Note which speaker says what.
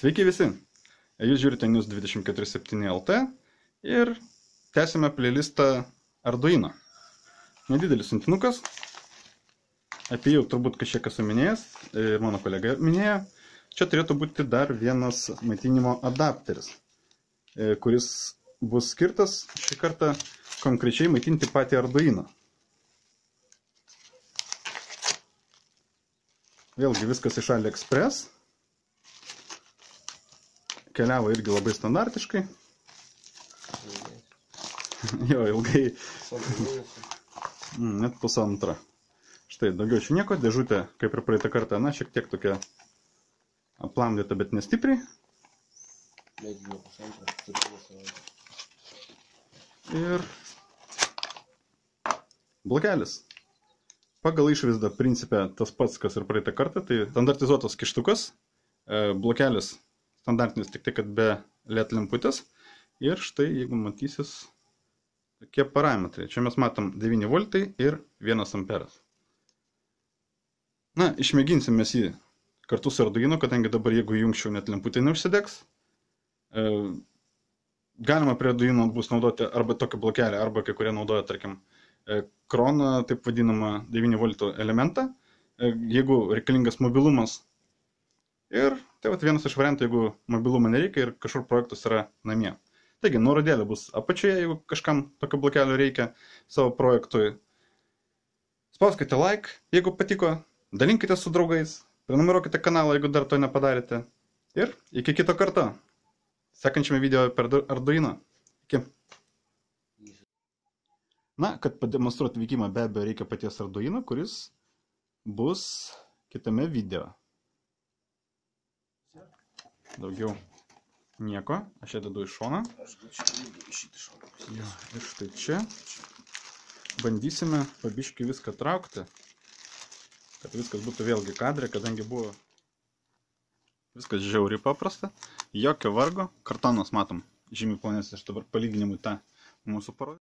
Speaker 1: Sveiki visi! Jūs žiūrite News24/7 LT ir tęsime playlistą Arduino. Nedidelis siuntinukas. Apie jau turbūt kažkiek esu minėjęs ir mano kolega minėjo. Čia turėtų būti dar vienas maitinimo adapteris, kuris bus skirtas šį kartą konkrečiai maitinti patį Arduino. Vėlgi viskas iš AliExpress. Keliavo irgi labai standartiškai. Jo, ilgai. Net pusantrą. Štai, daugiau čia nieko. Dėžutė, kaip ir praeitą kartą, na, šiek tiek tokia aplamdyta, bet nestipriai. Ir blokelis. Pagal išvaizdą principę tas pats, kas ir praeitą kartą, tai standartizuotas kištukas. Blokelis standartinis, tik tai, kad be LED lemputės. Ir štai, jeigu matysis, tokie parametrai. Čia mes matom 9 voltai ir 1 amperas. Na, išmėginsim mes jį kartu su Arduino, kadangi dabar, jeigu jungčiau, net lemputė neužsidegs. Galima prie Arduino bus naudoti arba tokį blokelį, arba kai kurie naudoja, tarkim, kroną, taip vadinamą 9 voltų elementą, jeigu reikalingas mobilumas. Ir tai vienas iš variantų, jeigu mobilumo nereikia ir kažkur projektas yra namie. Taigi, nuorodėlė bus apačioje, jeigu kažkam tokio blokelio reikia savo projektui. Spauskite like, jeigu patiko, dalinkite su draugais, prenumeruokite kanalą, jeigu dar to nepadarėte. Ir iki kito karto, sekančiame video per Arduino. Iki. Na, kad pademonstruoti veikimą, be abejo reikia paties Arduino, kuris bus kitame video. Daugiau nieko, aš ją dedu į šoną. Jo, ir štai čia bandysime pabiškį viską traukti, kad viskas būtų vėlgi kadre, kadangi buvo viskas žiauriai paprasta, jokio vargo. Kartonas matom žymiai plonesnis, aš dabar palyginimui tą mūsų parodžiu.